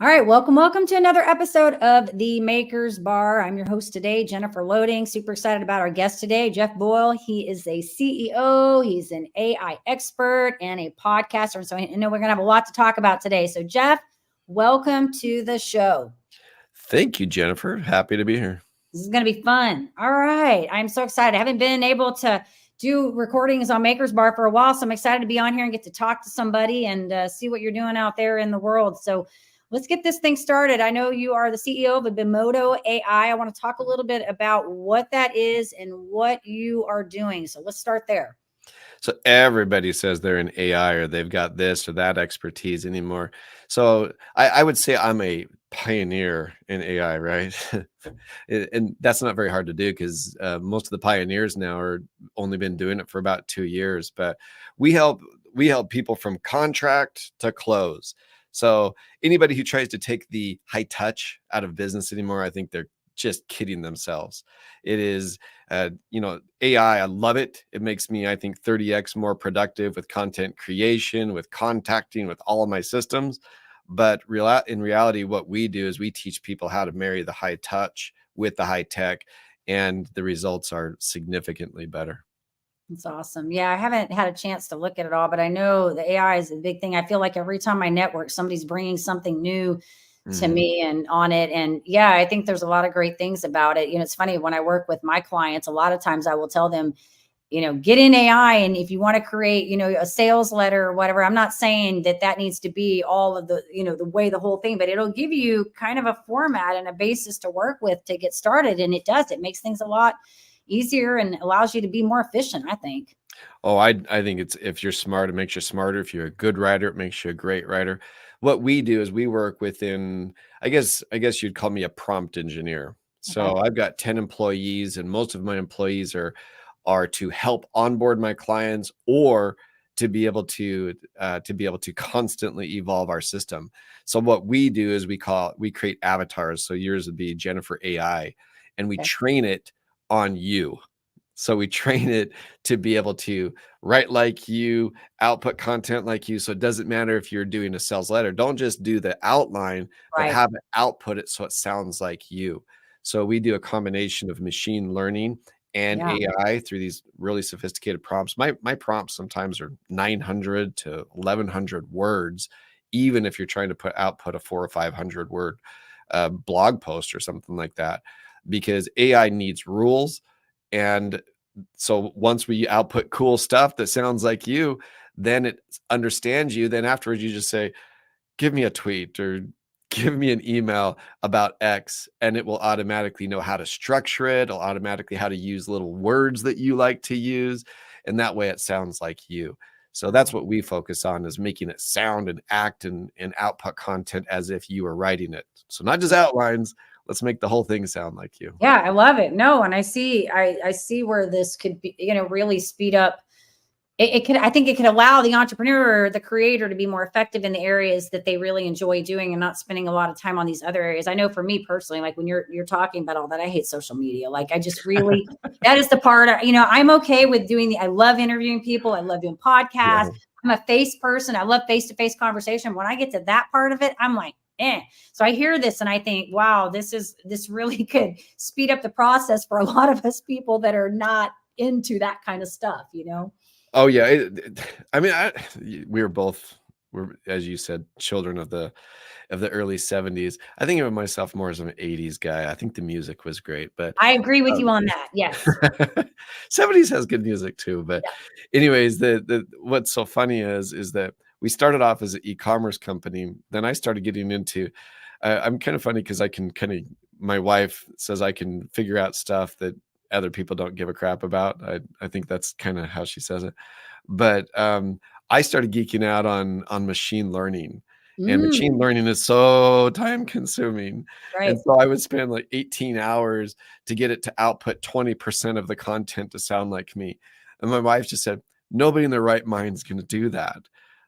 All right, welcome to another episode of the Maker's Bar. I'm your host today, Jennifer Loading. Super excited about our guest today, Jeff Boyle. He is a CEO, he's an AI expert and a podcaster. So I know we're going to have a lot to talk about today. So Jeff, welcome to the show. Thank you, Jennifer. Happy to be here. This is going to be fun. All right, I'm so excited. I haven't been able to do recordings on Maker's Bar for a while, so I'm excited to be on here and get to talk to somebody and see what you're doing out there in the world. So let's get this thing started. I know you are the CEO of Bimodo AI. I want to talk a little bit about what that is and what you are doing. So let's start there. So everybody says they're in AI or they've got this or that expertise anymore. So I would say I'm a pioneer in AI, right? And that's not very hard to do because most of the pioneers now are only been doing it for about 2 years. But we help people from contract to close. So anybody who tries to take the high touch out of business anymore, I think they're just kidding themselves. It is, AI, I love it. It makes me, I think, 30x more productive with content creation, with contacting, with all of my systems. But in reality, what we do is we teach people how to marry the high touch with the high tech, and the results are significantly better. That's awesome. Yeah, I haven't had a chance to look at it all, but I know the AI is a big thing. I feel like every time I network, somebody's bringing something new to me and on it. And yeah, I think there's a lot of great things about it. It's funny when I work with my clients, a lot of times I will tell them, get in AI. And if you want to create, a sales letter or whatever, I'm not saying that needs to be all of the, the way the whole thing, but it'll give you kind of a format and a basis to work with to get started. And it makes things a lot easier and allows you to be more efficient, I think. Oh, I think if you're smart, it makes you smarter. If you're a good writer, it makes you a great writer. What we do is we work within, I guess you'd call me a prompt engineer. So I've got 10 employees, and most of my employees are to help onboard my clients or to be able to constantly evolve our system. So what we do is we create avatars. So yours would be Jennifer AI, and we train it on you. So we train it to be able to write like you, output content like you. So it doesn't matter if you're doing a sales letter. Don't just do the outline, but have it output it so it sounds like you. So we do a combination of machine learning and AI through these really sophisticated prompts. My prompts sometimes are 900 to 1100 words, even if you're trying to output a 400 or 500 word blog post or something like that, because AI needs rules. And so once we output cool stuff that sounds like you, then it understands you. Then afterwards, you just say, give me a tweet or give me an email about X, and it will automatically know how to structure it. It'll automatically how to use little words that you like to use. And that way it sounds like you. So that's what we focus on, is making it sound and act and output content as if you were writing it. So not just outlines. Let's make the whole thing sound like you. Yeah, I love it. No, and I see where this could be, really speed up. I think it could allow the entrepreneur or the creator to be more effective in the areas that they really enjoy doing and not spending a lot of time on these other areas. I know for me personally, like when you're talking about all that, I hate social media. Like I just really, that is the part, I'm okay with I love interviewing people. I love doing podcasts. I'm a face person. I love face-to-face conversation. When I get to that part of it, I'm like, So I hear this and I think, wow, this really could speed up the process for a lot of us people that are not into that kind of stuff, Oh yeah. We're, as you said, children of the early 70s. I think of myself more as an 80s guy. I think the music was great, but I agree with you on that. Yes. 70s has good music too. But anyways, what's so funny is that we started off as an e-commerce company. Then I started getting into, I'm kind of funny because my wife says I can figure out stuff that other people don't give a crap about. I think that's kind of how she says it. But I started geeking out on machine learning. And machine learning is so time consuming. Right. And so I would spend like 18 hours to get it to output 20% of the content to sound like me. And my wife just said, Nobody in their right mind is going to do that.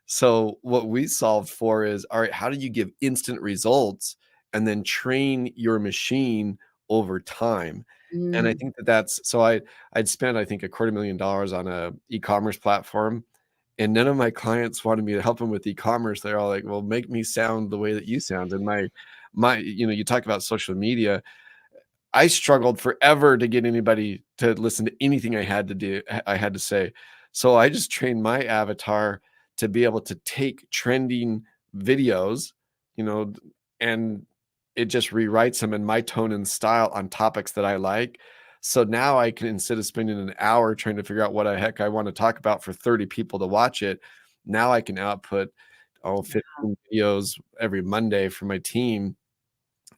So what we solved for is, all right, how do you give instant results and then train your machine over time? And I Mm, think that that's so I'd spent, I think, $250,000 on a e-commerce platform, and none of my clients wanted me to help them with e-commerce. They're all like, well, make me sound the way that you sound. And you talk about social media. I struggled forever to get anybody to listen to anything I had to say. So I just trained my avatar to be able to take trending videos, you know, and it just rewrites them in my tone and style on topics that I like. So now I can, instead of spending an hour trying to figure out what the heck I want to talk about for 30 people to watch it, now I can output 15 videos every Monday for my team,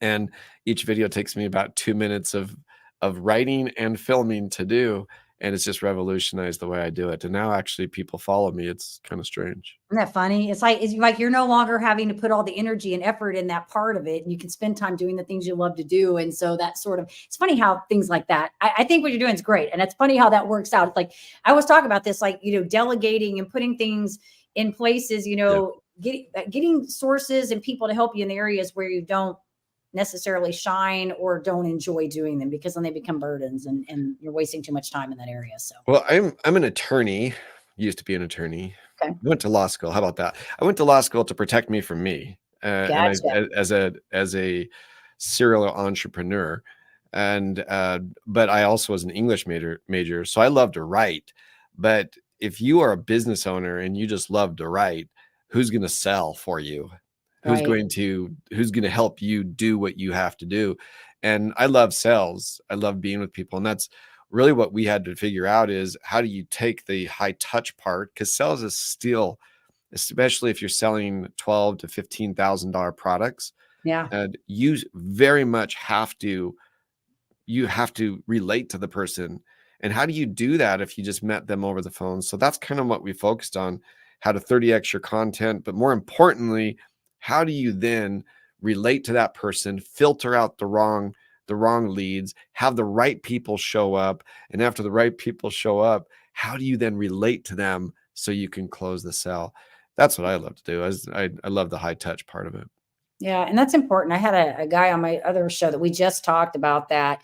and each video takes me about 2 minutes of writing and filming to do, and it's just revolutionized the way I do it, and now actually people follow me. It's kinda strange. isn't that funny? It's like you're no longer having to put all the energy and effort in that part of it, and you can spend time doing the things you love to do. And so that sort of, it's funny how things like that. I think what you're doing is great, and it's funny how that works out. It's like I always talk about this, like delegating and putting things in places. Yeah. Getting sources and people to help you in the areas where you don't necessarily shine or don't enjoy doing them, because then they become burdens, and you're wasting too much time in that area. So Well, I'm an attorney, used to be an attorney. okay, I went to law school, how about that? I went to law school to protect me from me, and I gotcha. as a serial entrepreneur, and, but I also was an English major, so I love to write, but if you are a business owner and you just love to write, who's gonna sell for you? Right. Who's gonna help you do what you have to do? And I love sales. I love being with people, and that's really what we had to figure out is how do you take the high touch part? Because sales is still, especially if you're selling 12 to $15,000 products, Yeah. and you very much have to relate to the person. And how do you do that if you just met them over the phone? So that's kind of what we focused on, how to 30x your content, but more importantly, how do you then relate to that person, filter out the wrong leads, have the right people show up, and after the right people show up, how do you then relate to them so you can close the sale? That's what I love to do. I love the high touch part of it. Yeah, and that's important. I had a guy on my other show that we just talked about that,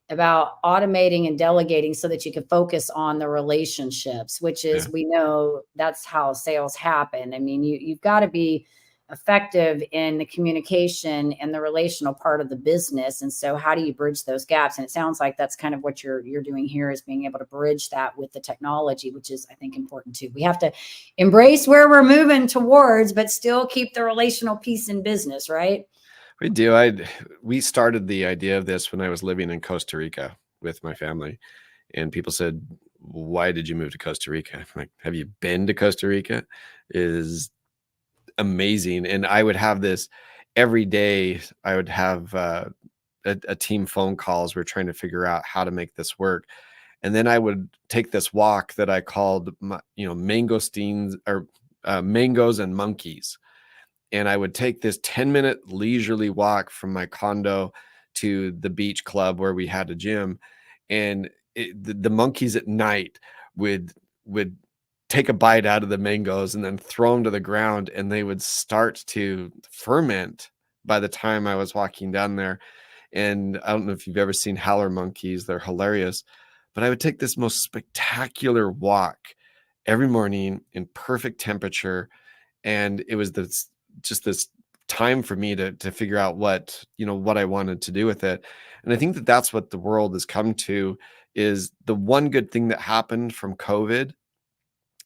about automating and delegating so that you can focus on the relationships, which Yeah. is, we know that's how sales happen. I mean, you've got to be effective in the communication and the relational part of the business. And so how do you bridge those gaps? And it sounds like that's kind of what you're doing here, is being able to bridge that with the technology, which is, I think, important too. We have to embrace where we're moving towards, but still keep the relational piece in business, right? We do. We started the idea of this when I was living in Costa Rica with my family, and people said, "Why did you move to Costa Rica?" I'm like, "Have you been to Costa Rica? It is amazing." And I would have this every day. I would have a team phone calls. We're trying to figure out how to make this work, and then I would take this walk that I called, mangosteens, or mangoes and monkeys, and I would take this 10-minute leisurely walk from my condo to the beach club where we had a gym, and the monkeys at night would take a bite out of the mangoes and then throw them to the ground, and they would start to ferment by the time I was walking down there. And I don't know if you've ever seen howler monkeys, they're hilarious, but I would take this most spectacular walk every morning in perfect temperature, and it was this time for me to figure out what I wanted to do with it. And I think that that's what the world has come to, is the one good thing that happened from COVID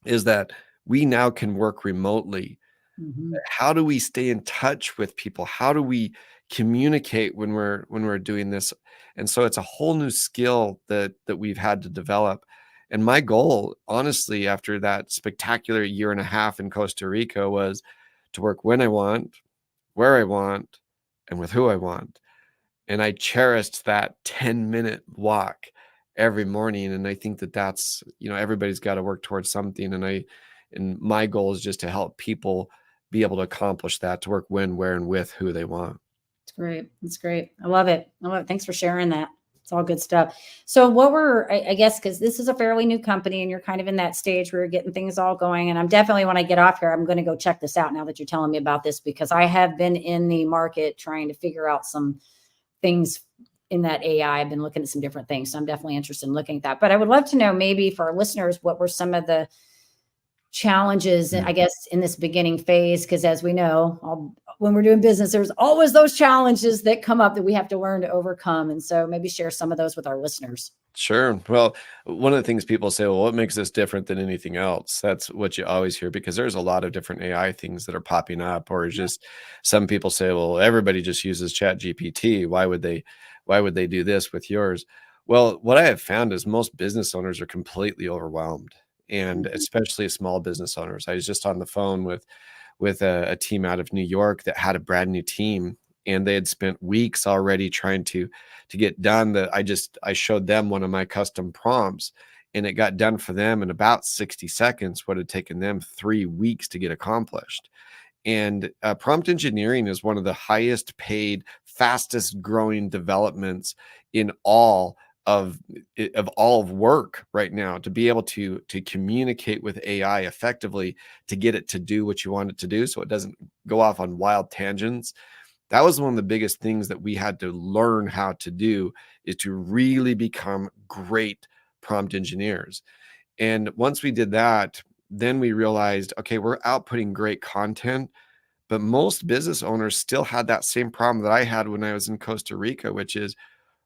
is that we now can work remotely. Mhm. How do we stay in touch with people? How do we communicate when we're doing this? And so it's a whole new skill that we've had to develop. And my goal, honestly, after that spectacular year and a half in Costa Rica, was to work when I want, where I want, and with who I want. And I cherished that 10-minute walk every morning. And I think that that's, everybody's got to work towards something. And my goal is just to help people be able to accomplish that, to work when, where, and with who they want. It's great. It's great. I love it. I love it. Thanks for sharing that. It's all good stuff. So what were, I guess, because this is a fairly new company and you're kind of in that stage where you're getting things all going. And I'm definitely, when I get off here, I'm going to go check this out now that you're telling me about this, because I have been in the market trying to figure out some things in that AI. I've been looking at some different things. So I'm definitely interested in looking at that. But I would love to know, maybe for our listeners, what were some of the challenges, I guess, in this beginning phase? Because as we know, when we're doing business, there's always those challenges that come up that we have to learn to overcome. And so maybe share some of those with our listeners. Sure. Well, one of the things people say, well, what makes this different than anything else? That's what you always hear, because there's a lot of different AI things that are popping up, or it's just some people say, well, everybody just uses Chat GPT. Why would they do this with yours? Well, what I have found is most business owners are completely overwhelmed, and Mhm. especially small business owners. I was just on the phone with a team out of New York that had a brand new team, and they had spent weeks already trying to get done. That I showed them one of my custom prompts, and it got done for them in about 60 seconds, what had taken them 3 weeks to get accomplished. And prompt engineering is one of the highest paid, fastest growing developments in all of work right now. To be able to communicate with AI effectively, to get it to do what you want it to do, so it doesn't go off on wild tangents. That was one of the biggest things that we had to learn how to do, is to really become great prompt engineers. And once we did that, then we realized, okay, we're outputting great content, but most business owners still had that same problem that I had when I was in Costa Rica, which is,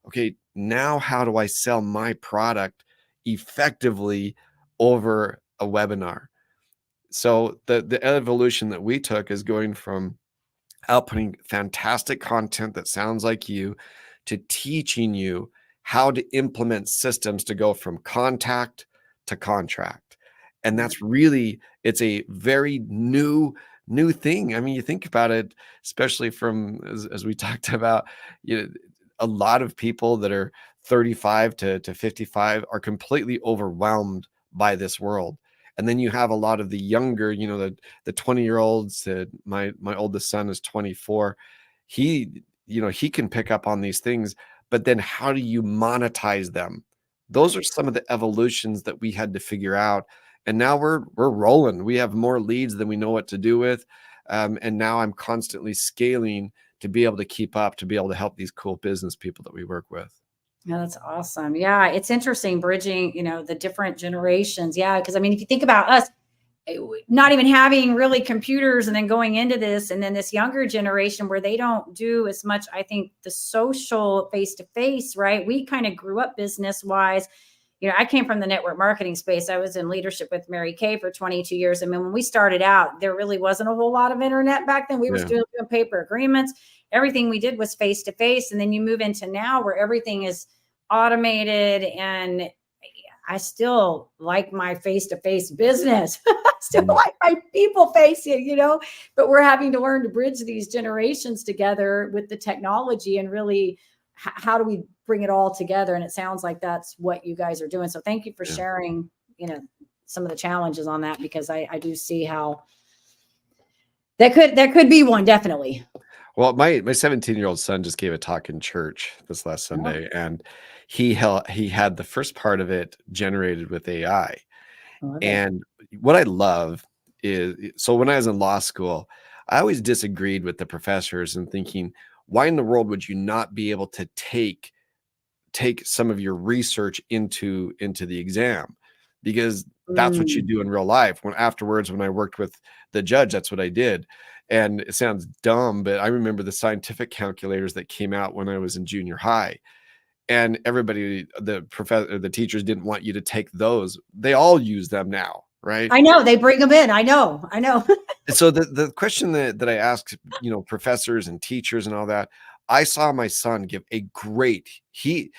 okay, now how do I sell my product effectively over a webinar? So the evolution that we took is going from outputting fantastic content that sounds like you, to teaching you how to implement systems to go from contact to contract. And Right. that's really, it's a very new thing. I mean, you think about it, especially from, as we talked about, you know, a lot of people that are 35 to 55 are completely overwhelmed by this world. And then you have a lot of the younger, the 20-year-olds. My oldest son is 24. He can pick up on these things, but then how do you monetize them? Those are Right. some of the evolutions that we had to figure out. And now we're rolling. We have more leads than we know what to do with. And now I'm constantly scaling to be able to keep up, to be able to help these cool business people that we work with. Yeah, that's awesome. Yeah, it's interesting bridging, the different generations. Yeah, because I mean, if you think about us, not even having really computers and then going into this, and then this younger generation where they don't do as much, I think, the social face to face, right? We kind of grew up business wise. I came from the network marketing space. I was in leadership with Mary Kay for 22 years. I mean, when we started out, there really wasn't a whole lot of internet back then. We were Yeah. still doing paper agreements. Everything we did was face to face. And then you move into now where everything is automated, and I still like my face to face business. I still Mm. like my people facing, but we're having to learn to bridge these generations together with the technology, and really, how do we bring it all together? And it sounds like that's what you guys are doing. So thank you for Yeah. sharing, some of the challenges on that, because I do see how that could be one, definitely. Well, my 17-year-old son just gave a talk in church this last Oh, Sunday, and he had the first part of it generated with AI. I love it. And what I love is, so when I was in law school, I always disagreed with the professors and thinking, why in the world would you not be able to take some of your research into the exam? Because that's what you Mm, do in real life. When I worked with the judge, that's what I did. And it sounds dumb, but I remember the scientific calculators that came out when I was in junior high, and everybody, the teachers didn't want you to take those. They all use them now, right? I know they bring them in. I know. And so the question that I asked, professors and teachers and all that, I saw my son give a great, he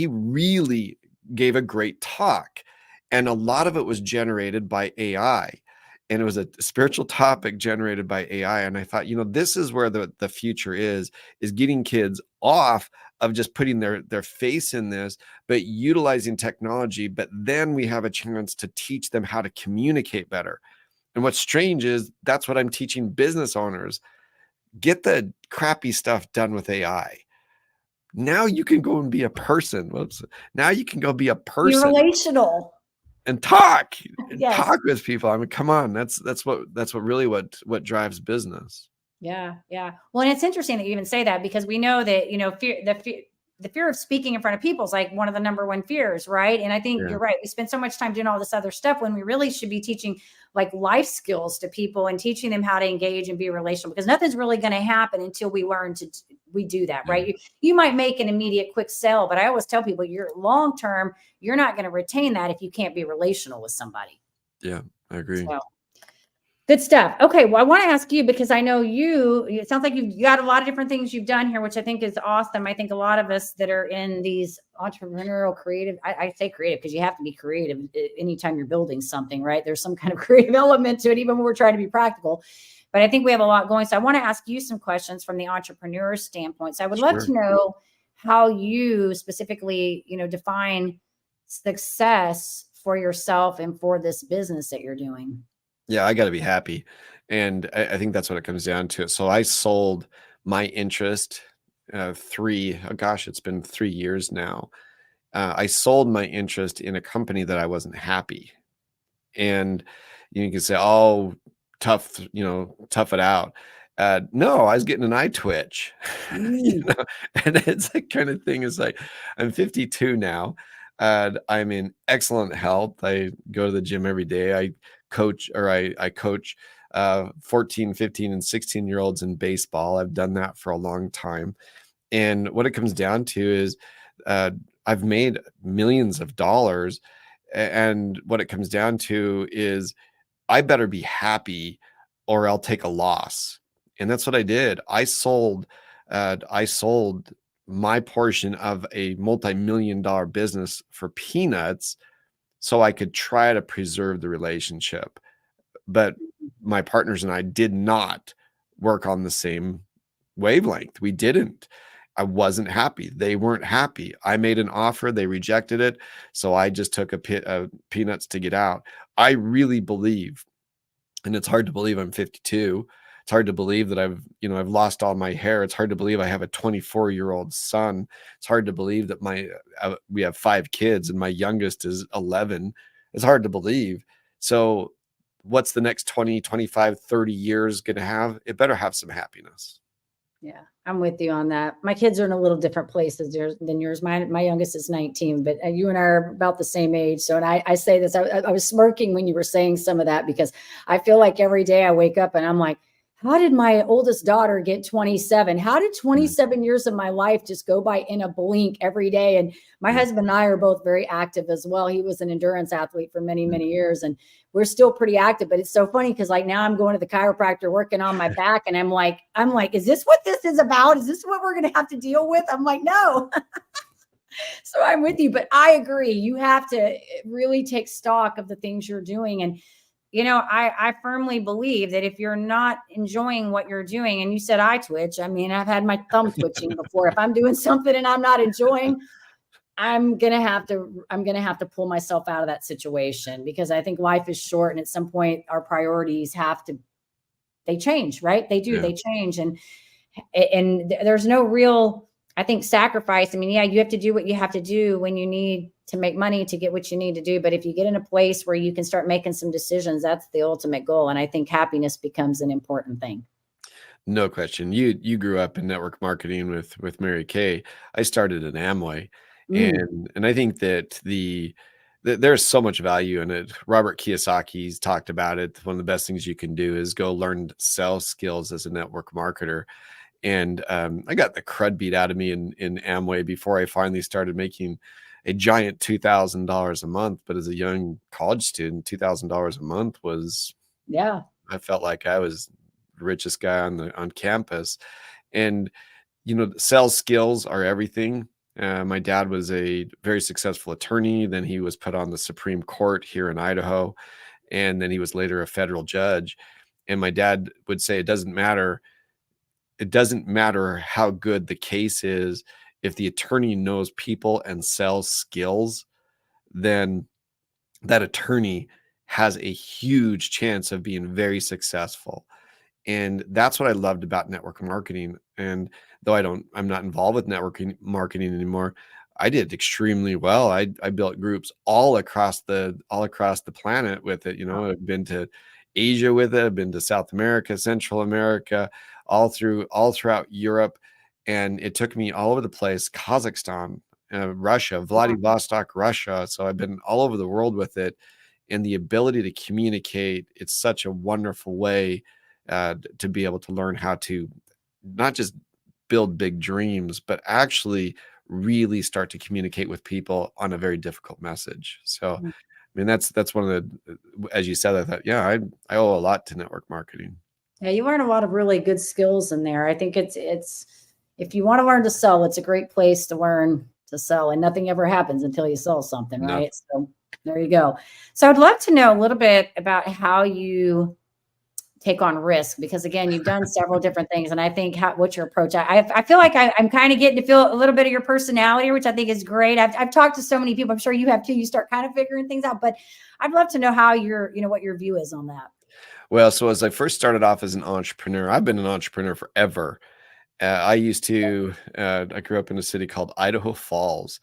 really gave a great talk. And a lot of it was generated by AI. And it was a spiritual topic generated by AI. And I thought, this is where the future is getting kids off of just putting their face in this, but utilizing technology. But then we have a chance to teach them how to communicate better. And what's strange is that's what I'm teaching business owners. Get the crappy stuff done with AI. Now you can go and be a person. Whoops. Now you can go be a Be person relational. and talk Yes. with people. I mean, come on. That's what really what drives business. Yeah, yeah. Well, and it's interesting that you even say that because we know that, the fear of speaking in front of people is like one of the number one fears, right? And I think Yeah. you're right. We spend so much time doing all this other stuff when we really should be teaching like life skills to people and teaching them how to engage and be relational because nothing's really going to happen until we learn we do that, Yeah. right? You might make an immediate quick sell, but I always tell people you're long term, you're not going to retain that if you can't be relational with somebody. Yeah, I agree. So good stuff. Okay, well, I want to ask you because I know it sounds like you got a lot of different things you've done here, which I think is awesome. I think a lot of us that are in these entrepreneurial creative, I say creative because you have to be creative anytime you're building something, right? There's some kind of creative element to it, even when we're trying to be practical. But I think we have a lot going. So I want to ask you some questions from the entrepreneur standpoint. So I would love Sure. to know how you specifically, define success for yourself and for this business that you're doing. Yeah, I gotta be happy. And I think that's what it comes down to. So I sold my interest it's been 3 years now. I sold my interest in a company that I wasn't happy. And you can say, oh, tough, tough it out. No, I was getting an eye twitch. you Mm. know, and it's that kind of thing is like I'm 52 now. And I'm in excellent health. I go to the gym every day. I coach 14, 15, and 16-year-olds in baseball. I've done that for a long time. And what it comes down to is uh, I've made millions of dollars. And what it comes down to is I better be happy or I'll take a loss. And that's what I did. I sold my portion of a multi-million dollar business for peanuts so I could try to preserve the relationship. But my partners and I did not work on the same wavelength. We didn't. I wasn't happy. They weren't happy. I made an offer, they rejected it, so I just took peanuts to get out. I really believe, and it's hard to believe I'm 52. It's hard to believe that I've lost all my hair. It's hard to believe I have a 24-year-old son. It's hard to believe that we have 5 kids and my youngest is 11. It's hard to believe. So what's the next 20, 25, 30 years going to have? It better have some happiness. Yeah, I'm with you on that. My kids are in a little different places than yours. My youngest is 19, but you and I are about the same age. So, and I say this, I was smirking when you were saying some of that because I feel like every day I wake up and I'm like, how did my oldest daughter get 27? How did 27 years of my life just go by in a blink every day? And my Yeah. husband and I are both very active as well. He was an endurance athlete for many, Yeah. many years, and we're still pretty active. But it's so funny because like now I'm going to the chiropractor working on my back, and I'm like, is this what this is about? Is this what we're going to have to deal with? I'm like, no. So I'm with you, but I agree. You have to really take stock of the things you're doing. And I firmly believe that if you're not enjoying what you're doing, and you said eye twitch, I mean, I've had my thumb twitching before. If I'm doing something and I'm not enjoying, I'm gonna have to pull myself out of that situation because I think life is short, and at some point our priorities they change, right? They do, Yeah. they change, and there's no real, I think, sacrifice. I mean, yeah, you have to do what you have to do when you need to make money to get what you need to do. But if you get in a place where you can start making some decisions, that's the ultimate goal. And I think happiness becomes an important thing. No question. You grew up in network marketing with Mary Kay. I started at Amway, Mm, and I think that there's so much value in it. Robert Kiyosaki's talked about it. One of the best things you can do is go learn sales skills as a network marketer. And I got the crud beat out of me in Amway before I finally started making a giant $2,000 a month. But as a young college student, $2,000 a month yeah. I felt like I was the richest guy on campus. And sales skills are everything. My dad was a very successful attorney. Then he was put on the Supreme Court here in Idaho, and then he was later a federal judge. And my dad would say it doesn't matter. It doesn't matter how good the case is. If the attorney knows people and sells skills, then that attorney has a huge chance of being very successful. And that's what I loved about network marketing. And though I'm not involved with networking marketing anymore, I did extremely well. I built groups all across the planet with it. I've been to Asia with it, I've been to South America, Central America, all throughout Europe. And it took me all over the place, Kazakhstan, Russia, Vladivostok, Russia. So I've been all over the world with it. And the ability to communicate, it's such a wonderful way to be able to learn how to not just build big dreams, but actually really start to communicate with people on a very difficult message. So, I mean, that's one of the, as you said, I thought, yeah, I owe a lot to network marketing. Yeah, you learn a lot of really good skills in there. I think it's if you want to learn to sell, it's a great place to learn to sell, and nothing ever happens until you sell something, No. right? So there you go. So I'd love to know a little bit about how you take on risk, because again, you've done several different things, and I think what's your approach? I feel like I'm kind of getting to feel a little bit of your personality, which I think is great. I've talked to so many people. I'm sure you have too. You start kind of figuring things out, but I'd love to know how what your view is on that. Well, so as I first started off as an entrepreneur, I've been an entrepreneur forever. I grew up in a city called Idaho Falls,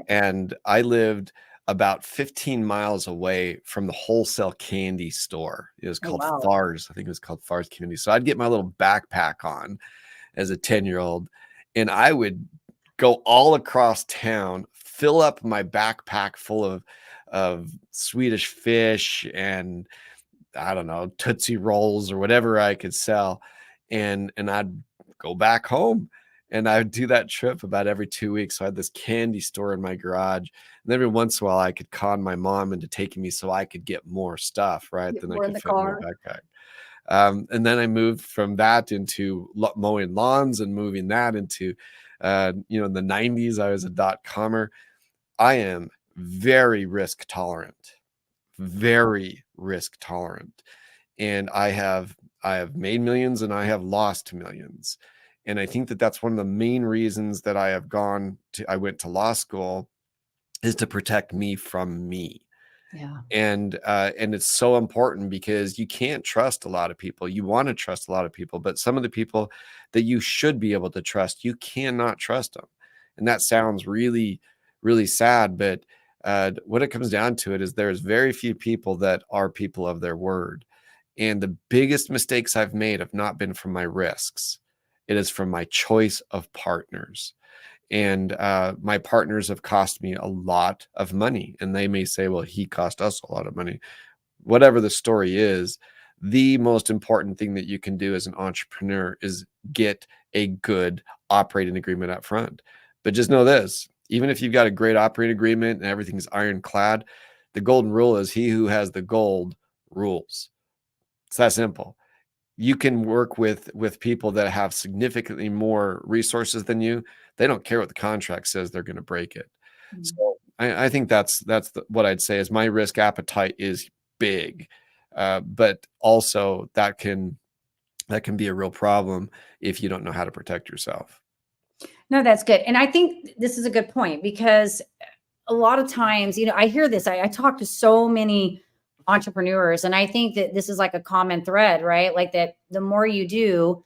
and I lived about 15 miles away from the wholesale candy store. It was Oh, called wow. Fars. I think it was called Fars Candy. So I'd get my little backpack on as a 10-year-old, and I would go all across town, fill up my backpack full of Swedish fish and, I don't know, Tootsie Rolls or whatever I could sell. And I'd go back home, and I would do that trip about every 2 weeks. So I had this candy store in my garage, and every once in a while I could con my mom into taking me so I could get more stuff, right? Than I We're in could the fit in my car. backpack. And then I moved from that into mowing lawns, and moving that into, in the 90s, I was a dot-commer. I am very risk tolerant. And I have made millions, and I have lost millions. And I think that that's one of the main reasons that I went to law school, is to protect me from me. Yeah. And it's so important, because you can't trust a lot of people. You want to trust a lot of people, but some of the people that you should be able to trust, you cannot trust them. And that sounds really, really sad, but what it comes down to it is there's very few people that are people of their word. And the biggest mistakes I've made have not been from my risks. It is from my choice of partners. And my partners have cost me a lot of money. And they may say, well, he cost us a lot of money. Whatever the story is, the most important thing that you can do as an entrepreneur is get a good operating agreement up front. But just know this, even if you've got a great operating agreement and everything's ironclad, the golden rule is he who has the gold rules. It's that simple. You can work with people that have significantly more resources than you. They don't care what the contract says, they're going to break it. So I think that's what I'd say is my risk appetite is big, but also that can be a real problem if you don't know how to protect yourself. No, that's good. And I think this is a good point, because a lot of times, I hear this, I talk to so many entrepreneurs, and I think that this is like a common thread, right? Like that the more you do,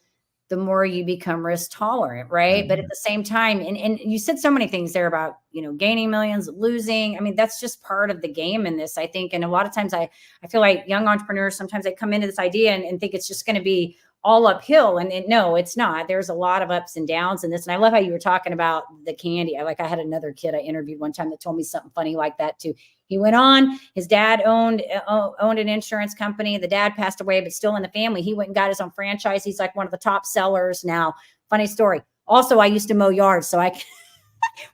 the more you become risk tolerant, right? But at the same time, and you said so many things there about, gaining millions, losing. I mean, that's just part of the game in this, I think. And a lot of times I feel like young entrepreneurs, sometimes they come into this idea and think it's just going to be all uphill. And no, it's not. There's a lot of ups and downs in this. And I love how you were talking about the candy. I had another kid I interviewed one time that told me something funny like that too. He went on, his dad owned an insurance company. The dad passed away, but still in the family. He went and got his own franchise. He's like one of the top sellers now. Funny story. Also, I used to mow yards, so when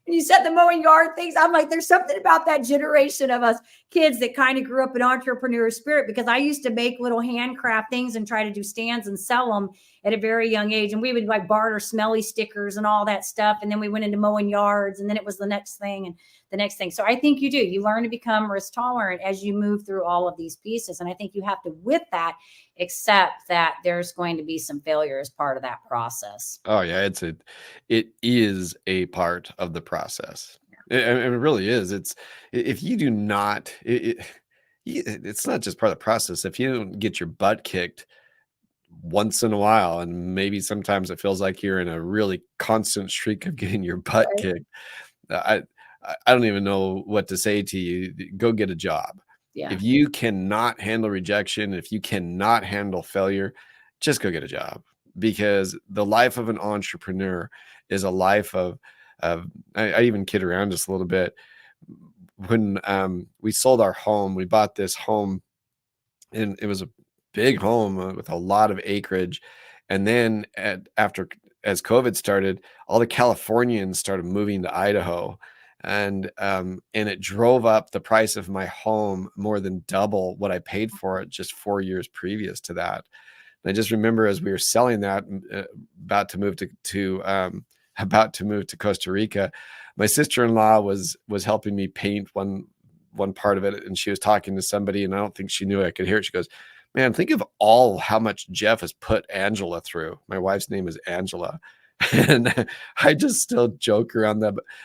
you said the mowing yard things, I'm like, there's something about that generation of us kids that kind of grew up in entrepreneur spirit, because I used to make little handcraft things and try to do stands and sell them at a very young age. And we would like barter smelly stickers and all that stuff. And then we went into mowing yards, and then it was the next thing and the next thing. So I think you learn to become risk tolerant as you move through all of these pieces. And I think you have to, with that, accept that there's going to be some failure as part of that process. Oh yeah, it is a part of the process. It really is. If you do not, it's not just part of the process. If you don't get your butt kicked once in a while, and maybe sometimes it feels like you're in a really constant streak of getting your butt Right. kicked. I I don't even know what to say to you. Go get a job. Yeah. If you cannot handle rejection, if you cannot handle failure, just go get a job, because the life of an entrepreneur is a life of I even kid around just a little bit. When we sold our home, we bought this home, and it was a big home with a lot of acreage. And then after, as COVID started, all the Californians started moving to Idaho, and it drove up the price of my home more than double what I paid for it just 4 years previous to that. And I just remember as we were selling that, about to move about to move to Costa Rica, my sister-in-law was helping me paint one part of it, and she was talking to somebody, and I don't think she knew I could hear it. She goes, "Man, think of all how much Jeff has put Angela through." My wife's name is Angela. And I just still joke around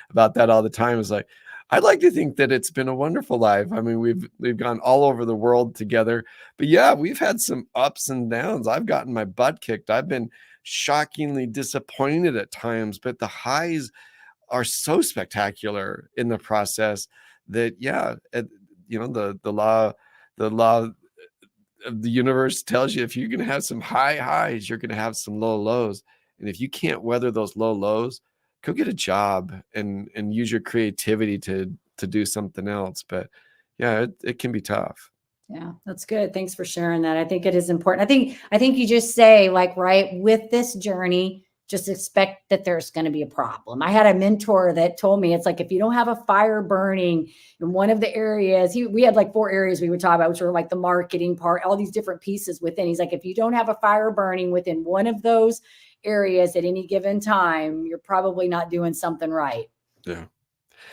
about that all the time. It's like, I'd like to think that it's been a wonderful life. I mean, we've gone all over the world together, but yeah, we've had some ups and downs. I've gotten my butt kicked. I've been shockingly disappointed at times, but the highs are so spectacular in the process that, yeah, the law of the universe tells you, if you're going to have some high highs, you're going to have some low lows. And if you can't weather those low lows, go get a job and use your creativity to do something else. But yeah, it can be tough. Yeah, that's good. Thanks for sharing that. I think it is important. I think you just say, like, right, with this journey, just expect that there's going to be a problem. I had a mentor that told me, it's like, if you don't have a fire burning in one of the areas, we had like 4 areas we would talk about, which were like the marketing part, all these different pieces within. He's like, if you don't have a fire burning within one of those areas at any given time, you're probably not doing something right. Yeah.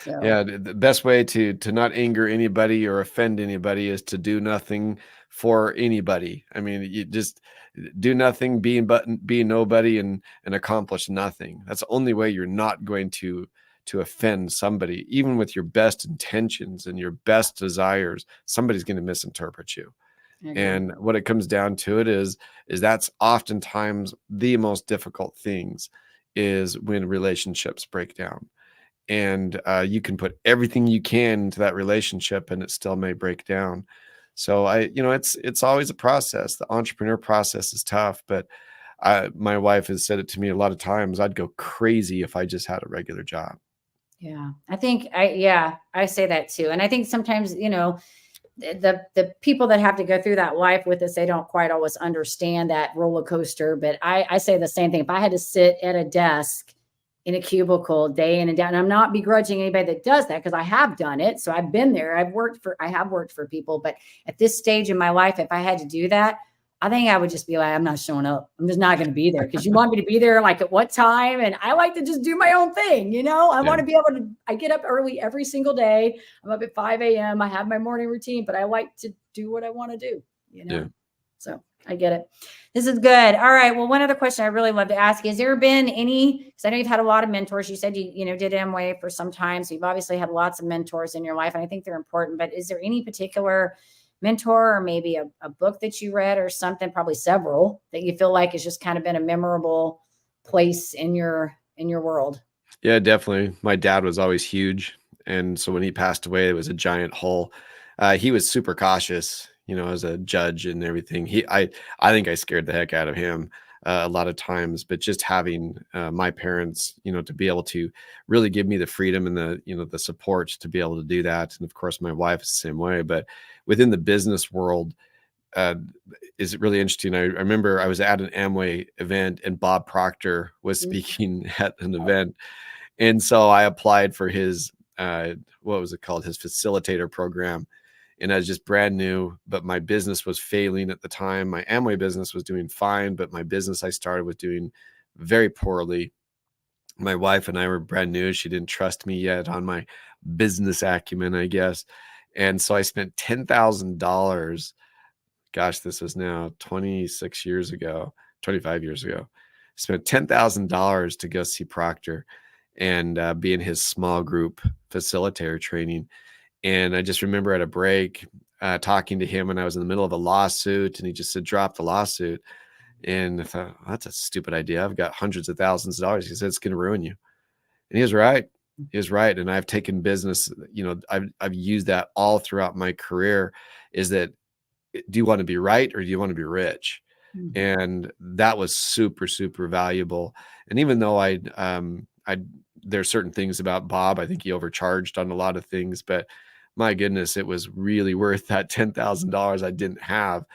So Yeah, the best way to not anger anybody or offend anybody is to do nothing for anybody. I mean, you just do nothing, be nobody, and accomplish nothing. That's the only way you're not going to offend somebody, even with your best intentions and your best desires. Somebody's going to misinterpret you. I agree. And what it comes down to it is that's oftentimes the most difficult things, is when relationships break down, and you can put everything you can into that relationship and it still may break down. So it's always a process. The entrepreneur process is tough, but my wife has said it to me a lot of times. I'd go crazy if I just had a regular job. Yeah. I say that too. And I think sometimes, the people that have to go through that life with us, they don't quite always understand that roller coaster. But I say the same thing. If I had to sit at a desk in a cubicle day in and down, and I'm not begrudging anybody that does that, because I have done it. So I've been there. I have worked for people. But at this stage in my life, if I had to do that, I think I would just be like, I'm not showing up. I'm just not going to be there, because you want me to be there like at what time? And I like to just do my own thing. I Yeah, want to be able to, I get up early every single day. I'm up at 5 a.m. I have my morning routine, but I like to do what I want to do, you yeah. know? So I get it. This is good. All right. Well, one other question I really love to ask: has there been any, because I know you've had a lot of mentors. You said you did Amway for some time. So you've obviously had lots of mentors in your life, and I think they're important. But is there any particular mentor, or maybe a book that you read or something, probably several, that you feel like has just kind of been a memorable place in your world? Yeah, definitely. My dad was always huge, and so when he passed away, it was a giant hole. He was super cautious, as a judge and everything. I think I scared the heck out of him a lot of times. But just having my parents, to be able to really give me the freedom and the support to be able to do that, and of course my wife is the same way. But within the business world, uh, is really interesting. I remember I was at an Amway event, and Bob Proctor was speaking at an event, and so I applied for his what was it called? His facilitator program. And I was just brand new, but my business was failing at the time. My Amway business was doing fine, but my business I started was doing very poorly. My wife and I were brand new. She didn't trust me yet on my business acumen, I guess. And so I spent $10,000. Gosh, this is now 26 years ago, 25 years ago. Spent $10,000 to go see Proctor and be in his small group facilitator training. And I just remember at a break talking to him when I was in the middle of a lawsuit, and he just said, drop the lawsuit. And I thought, "Oh, that's a stupid idea. I've got hundreds of thousands of dollars." He said, "It's going to ruin you." And he was right. He was right. And I've taken business, I've used that all throughout my career, is that, do you want to be right or do you want to be rich? Mhm. And that was super, super valuable. And even though there's certain things about Bob, I think he overcharged on a lot of things, but my goodness, it was really worth that $10,000 I didn't have,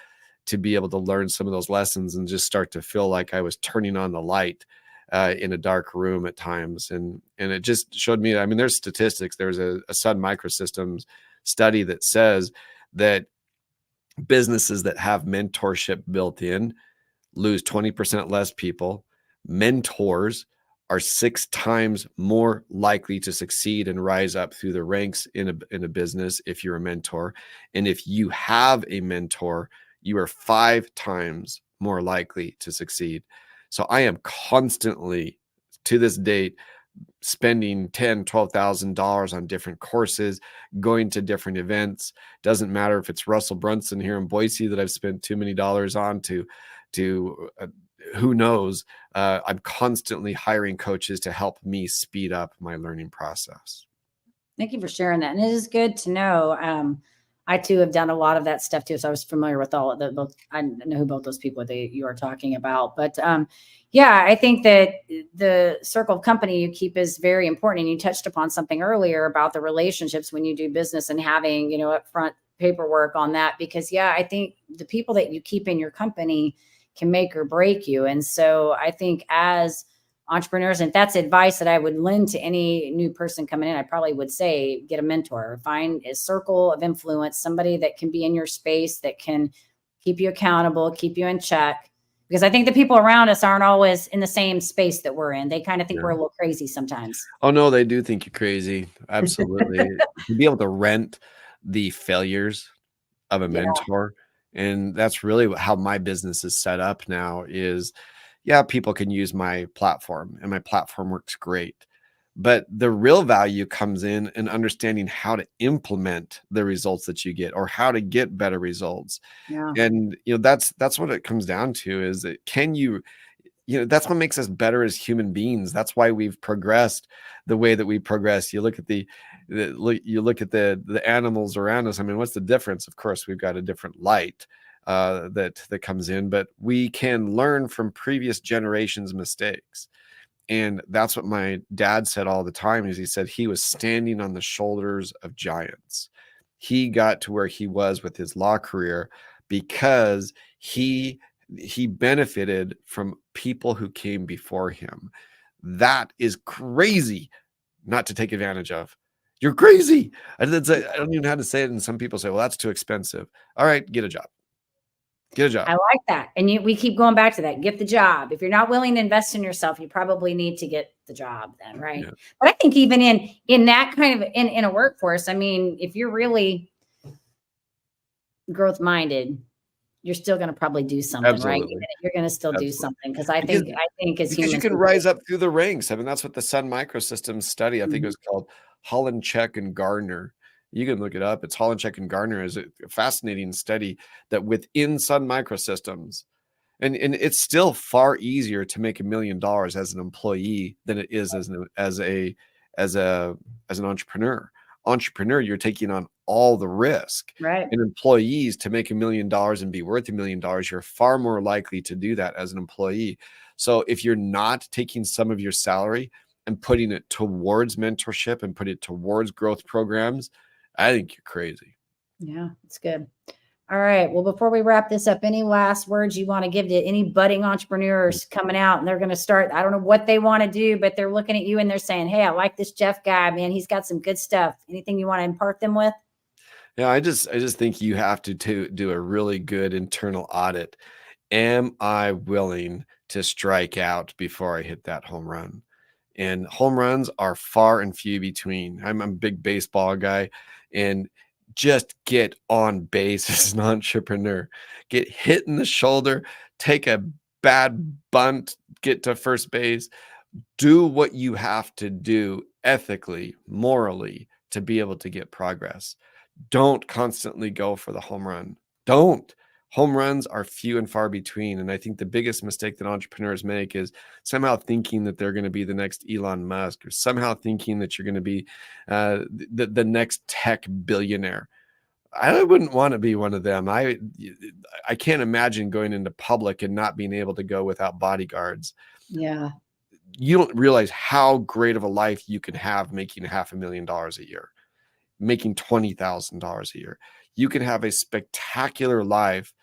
to be able to learn some of those lessons and just start to feel like I was turning on the light in a dark room at times. And it just showed me, I mean, there's statistics. There's a Sun Microsystems study that says that businesses that have mentorship built in lose 20% less people. Mentors are 6 times more likely to succeed and rise up through the ranks in a business if you're a mentor. And if you have a mentor, you are 5 times more likely to succeed. So I am constantly, to this date, spending $10,000, $12,000 on different courses, going to different events. Doesn't matter if it's Russell Brunson here in Boise that I've spent too many dollars on, to who knows. I'm constantly hiring coaches to help me speed up my learning process. Thank you for sharing that. And it is good to know. I too have done a lot of that stuff too. So I was familiar with all of the both. I know who both those people that you are talking about. But yeah, I think that the circle of company you keep is very important. And you touched upon something earlier about the relationships when you do business and having, upfront paperwork on that. Because yeah, I think the people that you keep in your company can make or break you. And so I think as entrepreneurs, and if that's advice that I would lend to any new person coming in, I probably would say get a mentor, find a circle of influence, somebody that can be in your space, that can keep you accountable, keep you in check. Because I think the people around us aren't always in the same space that we're in. They kind of think we're Yeah. a little crazy sometimes. Oh no, they do think you're crazy. Absolutely. To be able to rent the failures of a Yeah. mentor. And that's really how my business is set up now is, yeah, people can use my platform and my platform works great. But the real value comes in understanding how to implement the results that you get, or how to get better results. Yeah. And that's what it comes down to, is that can you, that's what makes us better as human beings. That's why we've progressed the way that we progress. You look at the animals around us. I mean, what's the difference? Of course, we've got a different light that comes in, but we can learn from previous generations' mistakes. And that's what my dad said all the time, is he said he was standing on the shoulders of giants. He got to where he was with his law career because he benefited from people who came before him. That is crazy not to take advantage of. You're crazy. I don't even know how to say it. And some people say, well, that's too expensive. All right, get a job. Get a job. I like that. And we keep going back to that. Get the job. If you're not willing to invest in yourself, you probably need to get the job then, right? Yeah. But I think even in that kind of in a workforce, I mean, if you're really growth minded, you're still going to probably do something, right? Absolutely. You're going to still do Absolutely. something because Because I think as because you humans, can rise up through the ranks. I mean, that's what the Sun Microsystems study, I think it Mhm. was called Hollencheck and Gardner. You can look it up. It's Hollencheck and Gardner, is a fascinating study that within Sun Microsystems, and it's still far easier to make $1 million as an employee than it is as an entrepreneur. Entrepreneur, you're taking on all the risk. Right. And employees, to make $1 million and be worth $1 million, you're far more likely to do that as an employee. So if you're not taking some of your salary and putting it towards mentorship and put it towards growth programs, I think you're crazy. Yeah, it's good. All right. Well, before we wrap this up, any last words you want to give to any budding entrepreneurs coming out and they're going to start? I don't know what they want to do, but they're looking at you and they're saying, hey, I like this Jeff guy, man. He's got some good stuff. Anything you want to impart them with? Yeah, I just think you have to do a really good internal audit. Am I willing to strike out before I hit that home run? And home runs are far and few between. I'm a big baseball guy, and just get on base as an entrepreneur. Get hit in the shoulder, take a bad bunt, get to first base. Do what you have to do ethically, morally, to be able to get progress. Don't constantly go for the home run. Don't. Home runs are few and far between. And I think the biggest mistake that entrepreneurs make is somehow thinking that they're going to be the next Elon Musk, or somehow thinking that you're going to be the next tech billionaire. I wouldn't want to be one of them. I can't imagine going into public and not being able to go without bodyguards. Yeah. You don't realize how great of a life you can have making $500,000 a year, making $20,000 a year. You can have a spectacular life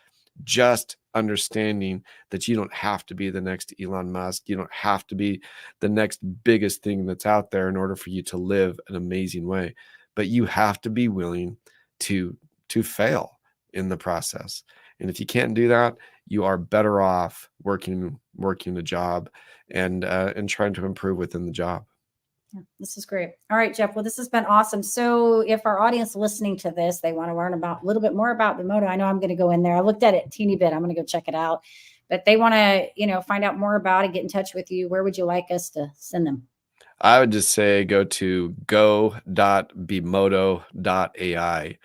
just understanding that you don't have to be the next Elon Musk. You don't have to be the next biggest thing that's out there in order for you to live an amazing way. But you have to be willing to fail in the process. And if you can't do that, you are better off working a job and trying to improve within the job. This is great. All right, Jeff. Well, this has been awesome. So if our audience listening to this, they want to learn about a little bit more about Bimoto, I know I'm going to go in there. I looked at it a teeny bit. I'm going to go check it out. But they want to, find out more about it, get in touch with you. Where would you like us to send them? I would just say go to go.bimoto.ai.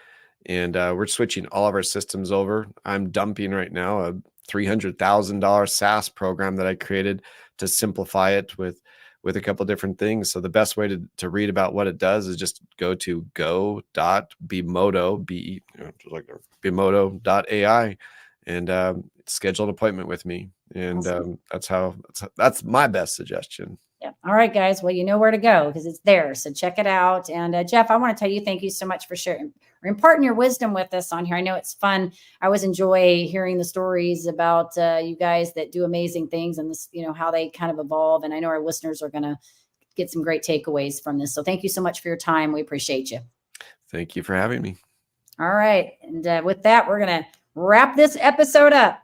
And we're switching all of our systems over. I'm dumping right now a $300,000 SaaS program that I created to simplify it with a couple of different things. So the best way to read about what it does is just go to go.bimoto, bimoto.ai, and schedule an appointment with me. And Awesome. that's my best suggestion. Yeah. All right, guys. Well, you know where to go because it's there. So check it out. And Jeff, I want to tell you, thank you so much for sharing or imparting your wisdom with us on here. I know it's fun. I always enjoy hearing the stories about you guys that do amazing things and this, how they kind of evolve. And I know our listeners are going to get some great takeaways from this. So thank you so much for your time. We appreciate you. Thank you for having me. All right. And with that, we're going to wrap this episode up.